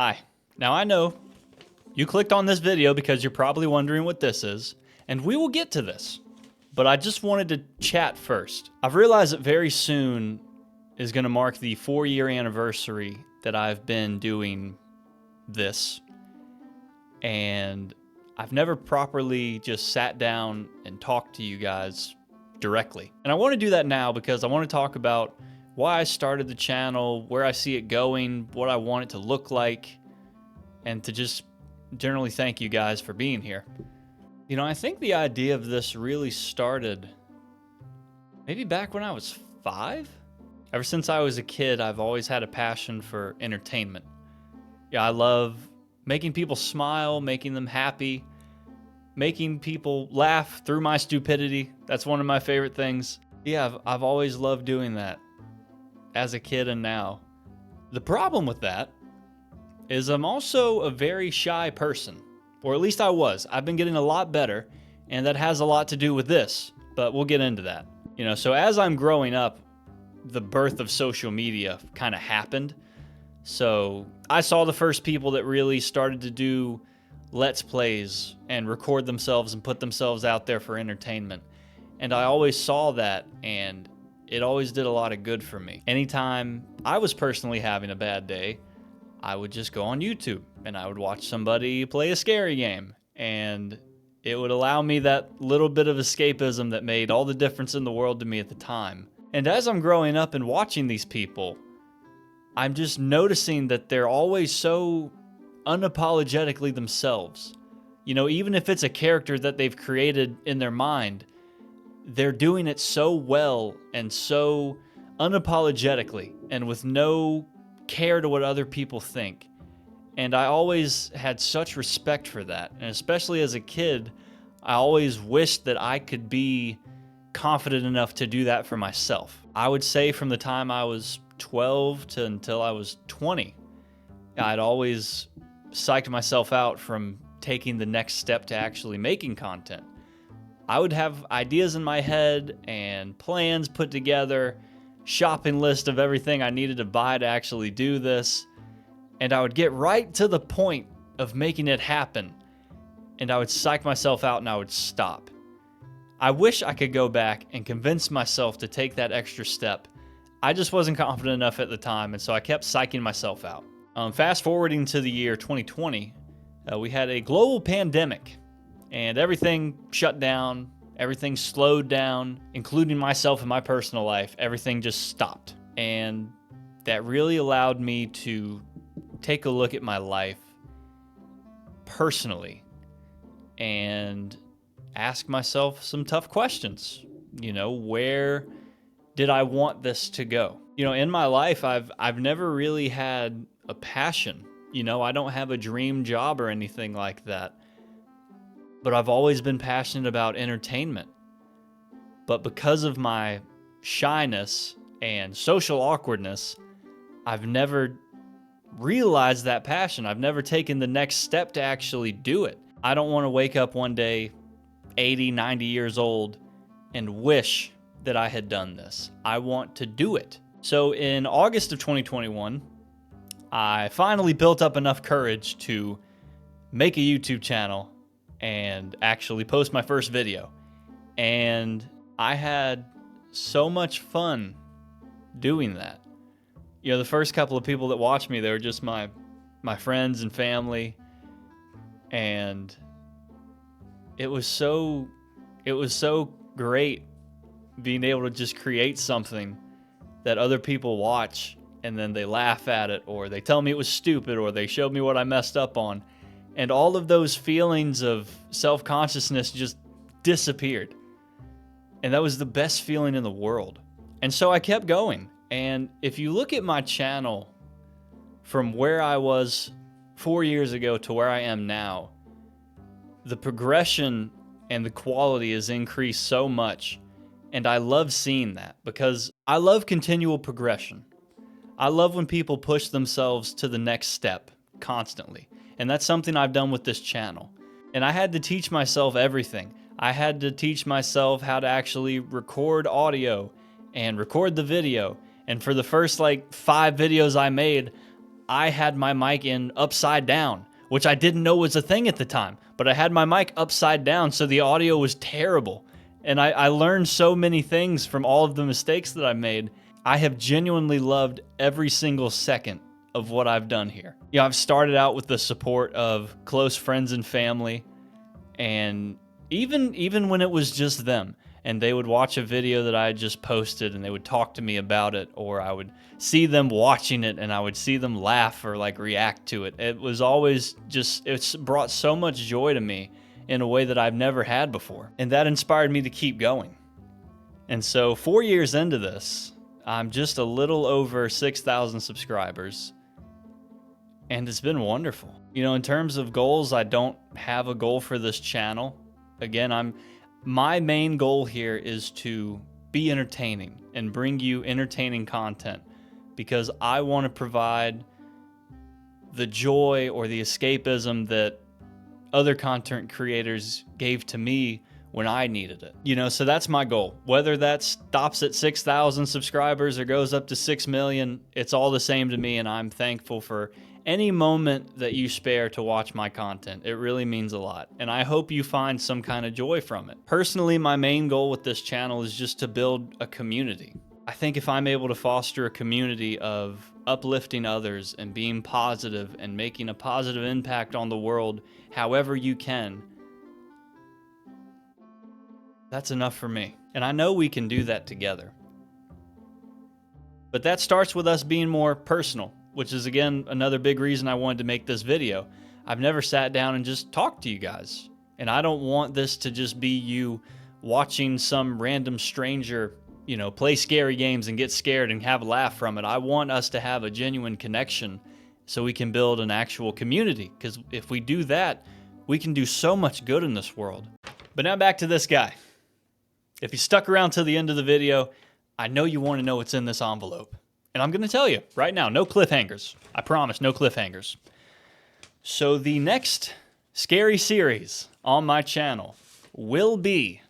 Hi. Now I know you clicked on this video because you're probably wondering what this is, and we will get to this. But I just wanted to chat first. I've realized that very soon is going to mark the 4-year anniversary that I've been doing this. And I've never properly just sat down and talked to you guys directly. And I want to do that now because I want to talk about why I started the channel, where I see it going, what I want it to look like, and to just generally thank you guys for being here. You know, I think the idea of this really started maybe back when I was 5. Ever since I was a kid, I've always had a passion for entertainment. Yeah, I love making people smile, making them happy, making people laugh through my stupidity. That's one of my favorite things. Yeah, I've always loved doing that as a kid and now. The problem with that is I'm also a very shy person, or at least I was. I've been getting a lot better, and that has a lot to do with this, but we'll get into that. You know, so as I'm growing up, the birth of social media kind of happened. So I saw the first people that really started to do Let's Plays and record themselves and put themselves out there for entertainment. And I always saw that, and it always did a lot of good for me. Anytime I was personally having a bad day, I would just go on YouTube and I would watch somebody play a scary game, and it would allow me that little bit of escapism that made all the difference in the world to me at the time. And as I'm growing up and watching these people, I'm just noticing that they're always so unapologetically themselves. You know, even if it's a character that they've created in their mind, they're doing it so well and so unapologetically and with no care to what other people think. And I always had such respect for that. And especially as a kid, I always wished that I could be confident enough to do that for myself. I would say from the time I was 12 to until I was 20, I'd always psyched myself out from taking the next step to actually making content. I would have ideas in my head and plans put together, shopping list of everything I needed to buy to actually do this, and I would get right to the point of making it happen, and I would psych myself out and I would stop. I wish I could go back and convince myself to take that extra step. I just wasn't confident enough at the time, and so I kept psyching myself out. Fast forwarding to the year 2020, we had a global pandemic, and everything shut down, everything slowed down, including myself and my personal life. Everything just stopped. And that really allowed me to take a look at my life personally and ask myself some tough questions. You know, where did I want this to go? You know, in my life, I've never really had a passion. You know, I don't have a dream job or anything like that. But I've always been passionate about entertainment. But because of my shyness and social awkwardness, I've never realized that passion. I've never taken the next step to actually do it. I don't want to wake up one day 80, 90 years old and wish that I had done this. I want to do it. So in August of 2021, I finally built up enough courage to make a YouTube channel and actually post my first video. And I had so much fun doing that. You know, the first couple of people that watched me, they were just my friends and family. And it was so great being able to just create something that other people watch and then they laugh at it, or they tell me it was stupid, or they showed me what I messed up on. And all of those feelings of self-consciousness just disappeared. And that was the best feeling in the world. And so I kept going. And if you look at my channel from where I was 4 years ago to where I am now, the progression and the quality has increased so much. And I love seeing that because I love continual progression. I love when people push themselves to the next step constantly. And that's something I've done with this channel. And I had to teach myself everything. I had to teach myself how to actually record audio and record the video. And for the first 5 videos I made, I had my mic in upside down, which I didn't know was a thing at the time, but I had my mic upside down, so the audio was terrible. And I learned so many things from all of the mistakes that I made. I have genuinely loved every single second of what I've done here. You know, I've started out with the support of close friends and family, and even when it was just them, and they would watch a video that I had just posted and they would talk to me about it, or I would see them watching it and I would see them laugh or like react to it. It was always just, it's brought so much joy to me in a way that I've never had before. And that inspired me to keep going. And so 4 years into this, I'm just a little over 6,000 subscribers. And it's been wonderful. You know, in terms of goals, I don't have a goal for this channel. Again, my main goal here is to be entertaining and bring you entertaining content, because I want to provide the joy or the escapism that other content creators gave to me when I needed it. You know, so that's my goal. Whether that stops at 6,000 subscribers or goes up to 6 million, it's all the same to me, and I'm thankful for any moment that you spare to watch my content. It really means a lot, and I hope you find some kind of joy from it. Personally, my main goal with this channel is just to build a community. I think if I'm able to foster a community of uplifting others and being positive and making a positive impact on the world however you can, that's enough for me. And I know we can do that together. But that starts with us being more personal, which is, again, another big reason I wanted to make this video. I've never sat down and just talked to you guys. And I don't want this to just be you watching some random stranger, you know, play scary games and get scared and have a laugh from it. I want us to have a genuine connection so we can build an actual community. Because if we do that, we can do so much good in this world. But now back to this guy. If you stuck around till the end of the video, I know you want to know what's in this envelope. And I'm going to tell you right now, no cliffhangers. I promise, no cliffhangers. So the next scary series on my channel will be